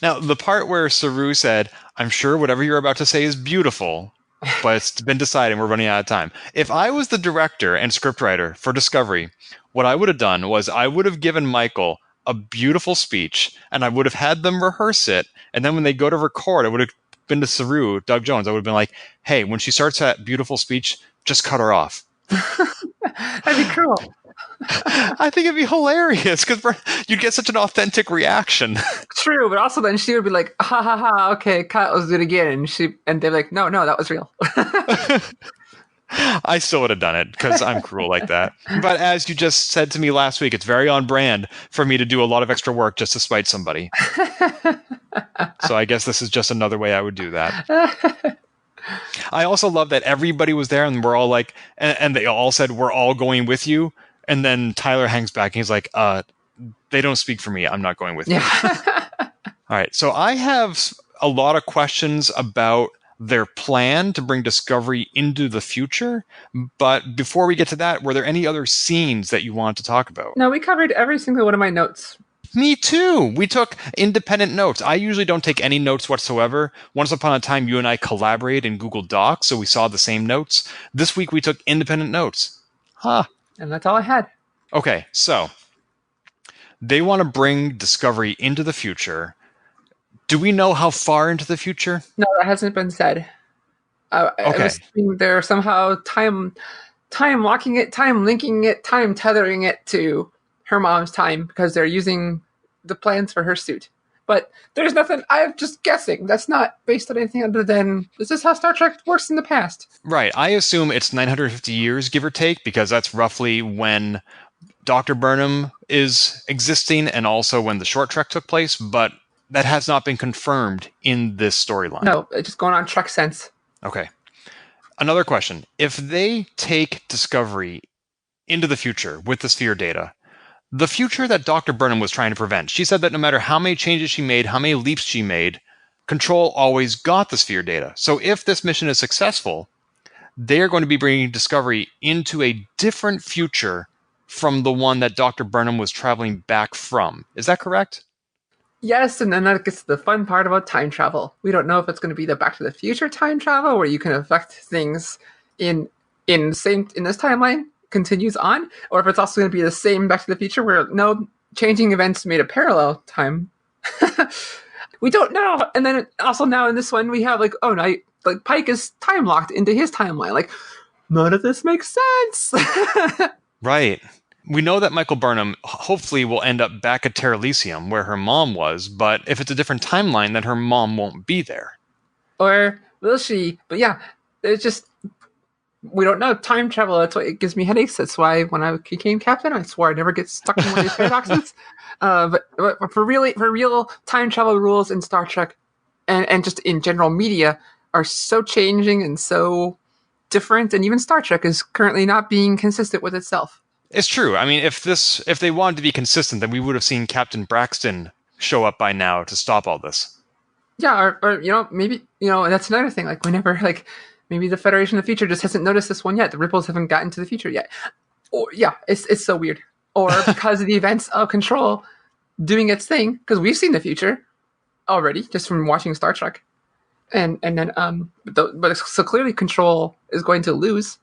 Now, the part where Saru said, I'm sure whatever you're about to say is beautiful, but it's been decided we're running out of time. If I was the director and scriptwriter for Discovery, what I would have done was I would have given Michael a beautiful speech, and I would have had them rehearse it, and then when they go to record, I would have been to Saru, Doug Jones, I would have been like, hey, when she starts that beautiful speech, just cut her off. That'd be cool. I think it'd be hilarious because you'd get such an authentic reaction. True, but also then she would be like, ha ha ha, okay, cut, let's do it again. And they're like, no, that was real. I still would have done it because I'm cruel like that. But as you just said to me last week, it's very on brand for me to do a lot of extra work just to spite somebody. So I guess this is just another way I would do that. I also love that everybody was there and we're all like, and they all said, we're all going with you. And then Tyler hangs back and he's like, they don't speak for me. I'm not going with you. All right. So I have a lot of questions about their plan to bring Discovery into the future. But before we get to that, were there any other scenes that you want to talk about? No, we covered every single one of my notes. Me too. We took independent notes. I usually don't take any notes whatsoever. Once upon a time, you and I collaborated in Google Docs, so we saw the same notes. This week, we took independent notes. Huh. And that's all I had. Okay, so they want to bring Discovery into the future. Do we know how far into the future? No, that hasn't been said. Okay. I was thinking they're somehow time locking it, time linking it, time tethering it to her mom's time because they're using the plans for her suit. But there's nothing, I'm just guessing. That's not based on anything other than, this is how Star Trek works in the past. Right. I assume it's 950 years, give or take, because that's roughly when Dr. Burnham is existing and also when the short trek took place, but that has not been confirmed in this storyline. No, it's just going on Trek sense. Okay. Another question. If they take Discovery into the future with the sphere data, the future that Dr. Burnham was trying to prevent, she said that no matter how many changes she made, how many leaps she made, Control always got the sphere data. So if this mission is successful, they are going to be bringing Discovery into a different future from the one that Dr. Burnham was traveling back from. Is that correct? Yes, and then that gets to the fun part about time travel. We don't know if it's going to be the Back to the Future time travel, where you can affect things in this timeline continues on, or if it's also going to be the same Back to the Future, where no changing events made a parallel time. We don't know. And then also now in this one, we have Pike is time locked into his timeline. Like, none of this makes sense. Right. We know that Michael Burnham hopefully will end up back at Terra Elysium, where her mom was, but if it's a different timeline, then her mom won't be there. Or will she? But yeah, it's just, we don't know. Time travel, that's why it gives me headaches. That's why when I became captain, I swore I'd never get stuck in one of these paradoxes. But for real, time travel rules in Star Trek and just in general media are so changing and so different, and even Star Trek is currently not being consistent with itself. It's true. I mean, if they wanted to be consistent, then we would have seen Captain Braxton show up by now to stop all this. Yeah, or maybe that's another thing. Like whenever maybe the Federation of the Future just hasn't noticed this one yet. The ripples haven't gotten to the future yet. Or yeah, it's so weird. Or because of the events of Control doing its thing, because we've seen the future already just from watching Star Trek, and then so clearly Control is going to lose,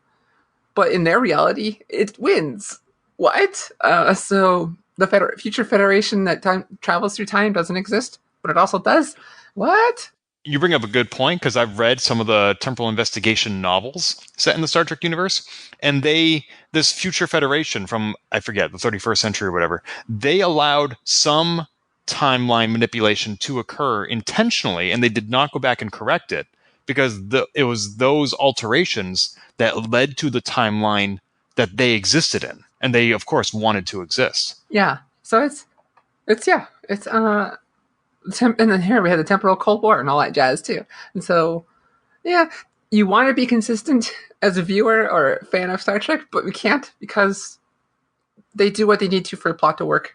but in their reality it wins. What? So the future Federation that time travels through time doesn't exist, but it also does. What? You bring up a good point, because I've read some of the temporal investigation novels set in the Star Trek universe, and this future Federation from, I forget, the 31st century or whatever, they allowed some timeline manipulation to occur intentionally, and they did not go back and correct it, because it was those alterations that led to the timeline that they existed in, and they, of course, wanted to exist. Yeah. So and then here we had the temporal Cold War and all that jazz too. And so, yeah, you want to be consistent as a viewer or a fan of Star Trek, but we can't because they do what they need to for the plot to work.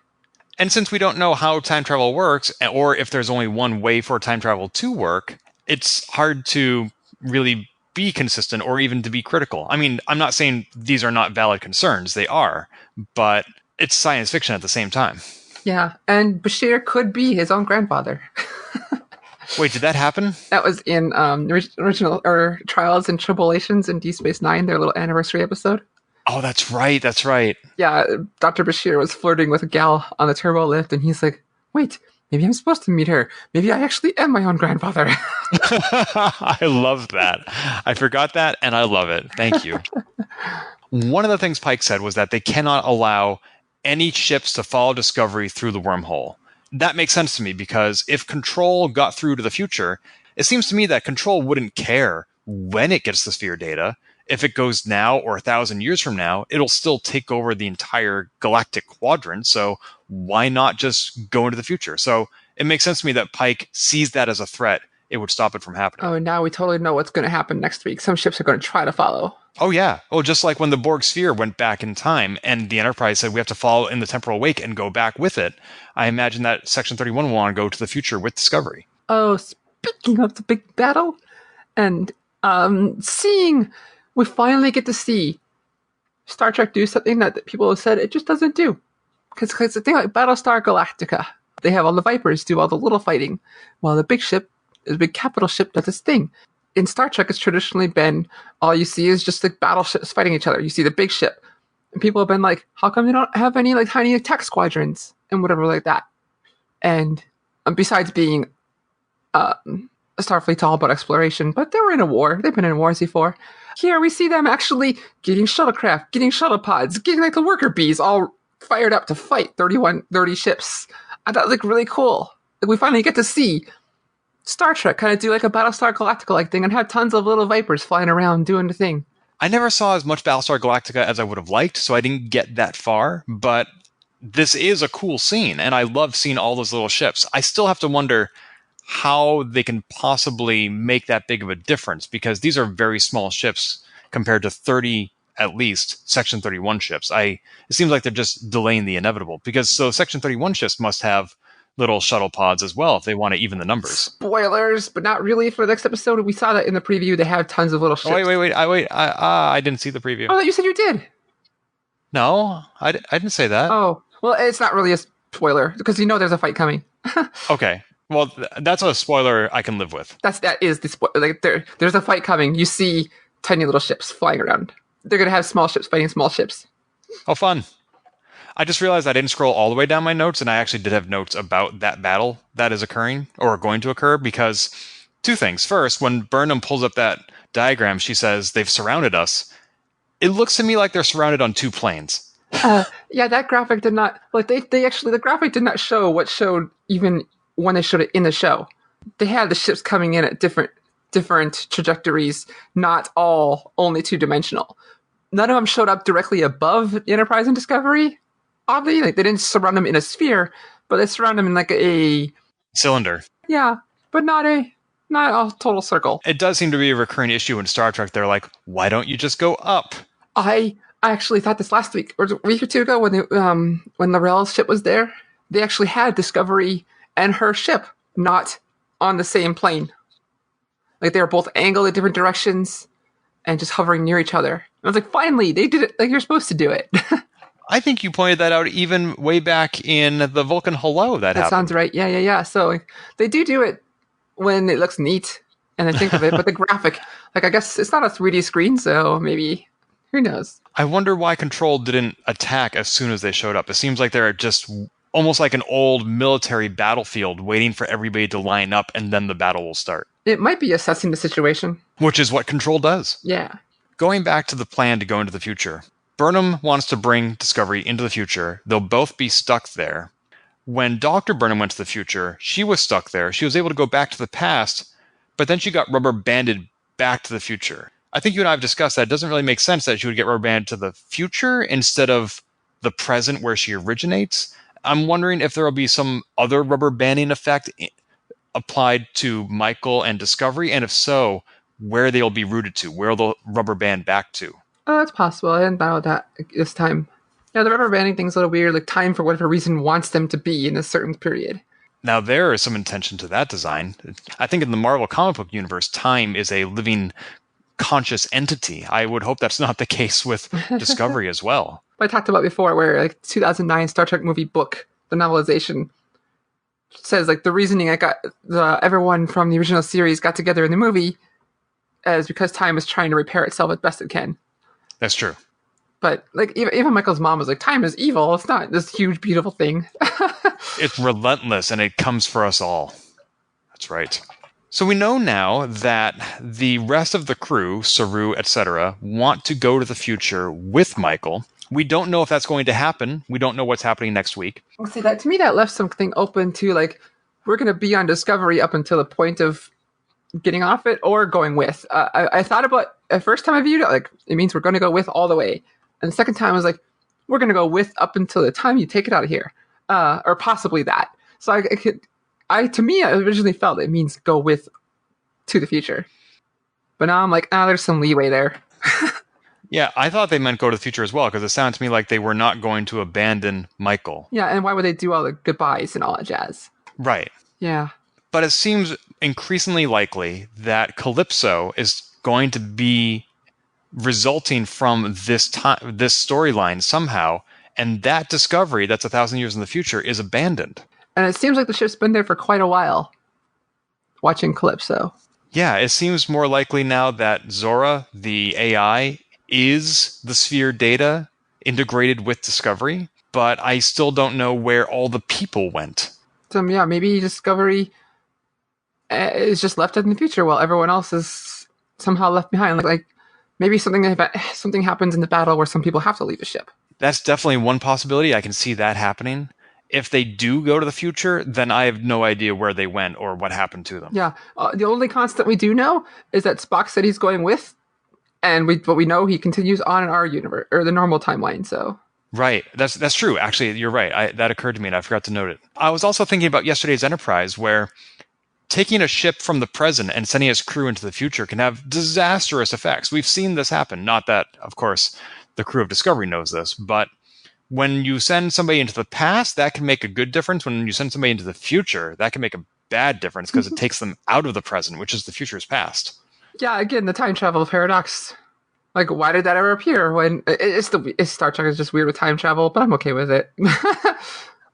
And since we don't know how time travel works, or if there's only one way for time travel to work, it's hard to really be consistent or even to be critical. I mean, I'm not saying these are not valid concerns. They are, but it's science fiction at the same time. Yeah, and Bashir could be his own grandfather. Wait, did that happen? That was in original or Trials and Tribulations in Deep Space Nine, their little anniversary episode. Oh, that's right. That's right. Yeah, Dr. Bashir was flirting with a gal on the turbo lift, and he's like, wait, maybe I'm supposed to meet her. Maybe I actually am my own grandfather. I love that. I forgot that, and I love it. Thank you. One of the things Pike said was that they cannot allow any ships to follow Discovery through the wormhole. That makes sense to me, because if Control got through to the future, it seems to me that Control wouldn't care when it gets the sphere data. If it goes now or 1,000 years from now, it'll still take over the entire galactic quadrant. So why not just go into the future? So it makes sense to me that Pike sees that as a threat. It would stop it from happening. Oh, now we totally know what's going to happen next week. Some ships are going to try to follow. Oh, yeah. Well, just like when the Borg sphere went back in time and the Enterprise said we have to follow in the temporal wake and go back with it, I imagine that Section 31 will want to go to the future with Discovery. Oh, speaking of the big battle, and we finally get to see Star Trek do something that people have said it just doesn't do. Because the thing like Battlestar Galactica, they have all the Vipers do all the little fighting, while the big ship, the big capital ship, does its thing. In Star Trek, it's traditionally been all you see is just like battleships fighting each other. You see the big ship, and people have been like, "How come they don't have any like tiny attack squadrons and whatever like that?" And besides being Starfleet's all about exploration, but they were in a war. They've been in wars before. Here we see them actually getting shuttlecraft, getting shuttle pods, getting like the worker bees all fired up to fight 30 ships. I thought it looked really cool. Like we finally get to see Star Trek kind of do like a Battlestar Galactica like thing and have tons of little Vipers flying around doing the thing. I never saw as much Battlestar Galactica as I would have liked, so I didn't get that far, but this is a cool scene, and I love seeing all those little ships. I still have to wonder how they can possibly make that big of a difference, because these are very small ships compared to 30, at least, Section 31 ships. It seems like they're just delaying the inevitable, because so Section 31 ships must have little shuttle pods as well if they want to even the numbers. Spoilers, but not really for the next episode. We saw that in the preview. They have tons of little ships. Oh, wait. I didn't see the preview. Oh, you said you did. No, I didn't say that. Oh, well, it's not really a spoiler because you know there's a fight coming. Okay. Well, that's a spoiler I can live with. That is the spoiler. Like there's a fight coming. You see tiny little ships flying around. They're going to have small ships fighting small ships. Oh, fun. I just realized I didn't scroll all the way down my notes, and I actually did have notes about that battle that is occurring, or going to occur, because two things. First, when Burnham pulls up that diagram, she says, they've surrounded us. It looks to me like they're surrounded on two planes. Yeah, that graphic did not like they actually the graphic did not show what showed even when they showed it in the show. They had the ships coming in at different trajectories, not all only 2-dimensional. None of them showed up directly above the Enterprise and Discovery. Oddly, like they didn't surround them in a sphere, but they surround them in like a cylinder. Yeah, but not a total circle. It does seem to be a recurring issue in Star Trek. They're like, why don't you just go up? I actually thought this last week or a week or two ago when L'Rell's ship was there, they actually had Discovery and her ship not on the same plane. Like they were both angled in different directions and just hovering near each other. And I was like, finally, they did it like you're supposed to do it. I think you pointed that out even way back in the Vulcan Hello that happened. Sounds right. Yeah. So like, they do it when it looks neat and I think of it, but the graphic, like I guess it's not a 3D screen, so maybe, who knows? I wonder why Control didn't attack as soon as they showed up. It seems like they're just almost like an old military battlefield waiting for everybody to line up and then the battle will start. It might be assessing the situation. Which is what Control does. Yeah. Going back to the plan to go into the future, Burnham wants to bring Discovery into the future. They'll both be stuck there. When Dr. Burnham went to the future, she was stuck there. She was able to go back to the past, but then she got rubber banded back to the future. I think you and I have discussed that it doesn't really make sense that she would get rubber banded to the future instead of the present where she originates. I'm wondering if there will be some other rubber banding effect applied to Michael and Discovery, and if so, where they'll be rooted to, where they'll rubber band back to. Oh, that's possible. I hadn't thought of that this time. Yeah, the rubber banding thing's a little weird. Like time for whatever reason wants them to be in a certain period. Now, there is some intention to that design. I think in the Marvel comic book universe, time is a living, conscious entity. I would hope that's not the case with Discovery as well. I talked about before where like 2009 Star Trek movie book, the novelization, says like the reasoning everyone from the original series got together in the movie is because time is trying to repair itself as best it can. That's true. But like even Michael's mom was like, time is evil. It's not this huge, beautiful thing. It's relentless and it comes for us all. That's right. So we know now that the rest of the crew, Saru, etc., want to go to the future with Michael. We don't know if that's going to happen. We don't know what's happening next week. Well, see, that to me, that left something open to like, we're going to be on Discovery up until the point of getting off it or going with. I thought about the first time I viewed it, like it means we're going to go with all the way. And the second time I was like, we're going to go with up until the time you take it out of here, or possibly that. So to me, I originally felt it means go with to the future. But now I'm like, there's some leeway there. Yeah, I thought they meant go to the future as well, because it sounded to me like they were not going to abandon Michael. Yeah, and why would they do all the goodbyes and all that jazz? Right. Yeah. But it seems increasingly likely that Calypso is going to be resulting from this storyline somehow, and that Discovery that's 1,000 years in the future is abandoned. And it seems like the ship's been there for quite a while, watching Calypso. Yeah, it seems more likely now that Zora, the AI, is the sphere data integrated with Discovery, but I still don't know where all the people went. So yeah, maybe Discovery is just left in the future while everyone else is somehow left behind. Like maybe something happens in the battle where some people have to leave the ship. That's definitely one possibility. I can see that happening. If they do go to the future, then I have no idea where they went or what happened to them. Yeah, the only constant we do know is that Spock said he's going with, and we know he continues on in our universe or the normal timeline. So right, that's true. Actually, you're right. That occurred to me, and I forgot to note it. I was also thinking about yesterday's Enterprise, where taking a ship from the present and sending its crew into the future can have disastrous effects. We've seen this happen. Not that, of course, the crew of Discovery knows this, but when you send somebody into the past, that can make a good difference. When you send somebody into the future, that can make a bad difference because it takes them out of the present, which is the future's past. Yeah, again, the time travel paradox. Like, why did that ever appear? When Star Trek is just weird with time travel, but I'm okay with it.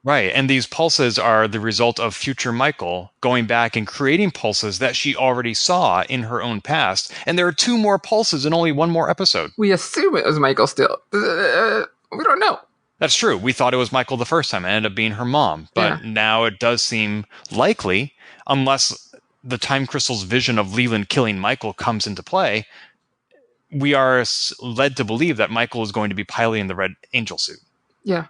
Right, and these pulses are the result of future Michael going back and creating pulses that she already saw in her own past. And there are 2 more pulses in only 1 more episode. We assume it was Michael still. We don't know. That's true. We thought it was Michael the first time. It ended up being her mom. But now it does seem likely, unless the Time Crystal's vision of Leland killing Michael comes into play, we are led to believe that Michael is going to be piloting the Red Angel suit. Yeah.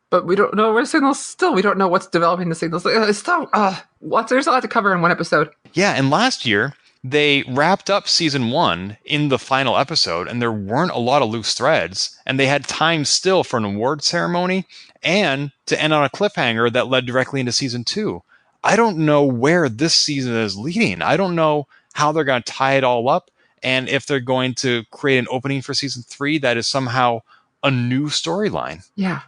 But we don't know where signals still. We don't know what's developing the signals. It's still, there's a lot to cover in one episode. Yeah, and last year, they wrapped up season 1 in the final episode, and there weren't a lot of loose threads, and they had time still for an award ceremony and to end on a cliffhanger that led directly into season 2. I don't know where this season is leading. I don't know how they're going to tie it all up, and if they're going to create an opening for season 3 that is somehow a new storyline. Yeah.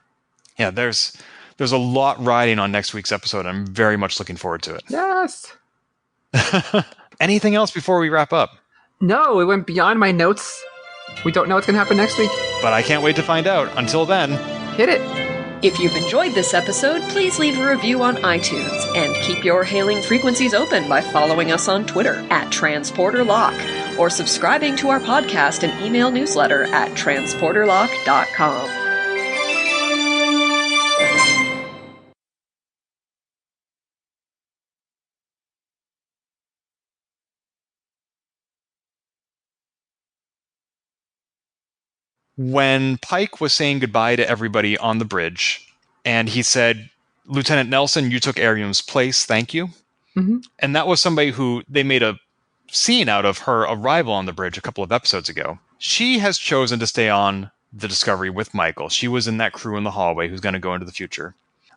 Yeah, there's a lot riding on next week's episode. I'm very much looking forward to it. Yes. Anything else before we wrap up? No, it went beyond my notes. We don't know what's going to happen next week. But I can't wait to find out. Until then, hit it. If you've enjoyed this episode, please leave a review on iTunes and keep your hailing frequencies open by following us on Twitter @TransporterLock or subscribing to our podcast and email newsletter at transporterlock.com. when Pike was saying goodbye to everybody on the bridge, and he said, "Lieutenant Nelson, you took Arium's place. Thank you." Mm-hmm. And that was somebody who they made a scene out of her arrival on the bridge a couple of episodes ago. She has chosen to stay on the Discovery with Michael. She was in that crew in the hallway who's going to go into the future.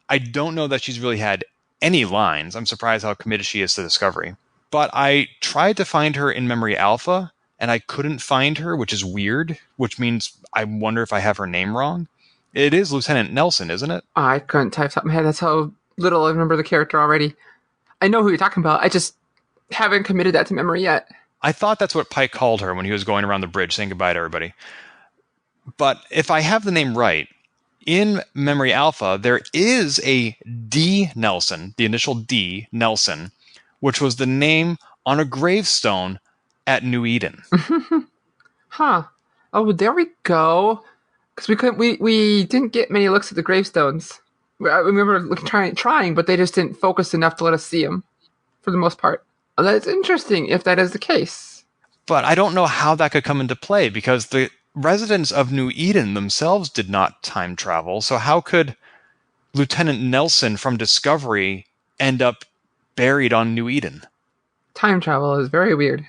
I don't know that she's really had any lines. I'm surprised how committed she is to Discovery. But I tried to find her in Memory Alpha, and I couldn't find her, which is weird, which means I wonder if I have her name wrong. It is Lieutenant Nelson, isn't it? I couldn't type top of my head. That's how little I remember the character already. I know who you're talking about. I just haven't committed that to memory yet. I thought that's what Pike called her when he was going around the bridge saying goodbye to everybody. But if I have the name right, in Memory Alpha, there is a D. Nelson, the initial D. Nelson, which was the name on a gravestone at New Eden. Huh. Oh, there we go. Because we didn't get many looks at the gravestones. I remember trying, but they just didn't focus enough to let us see them, for the most part. That's interesting if that is the case. But I don't know how that could come into play, because the residents of New Eden themselves did not time travel. So how could Lieutenant Nelson from Discovery end up buried on New Eden? Time travel is very weird.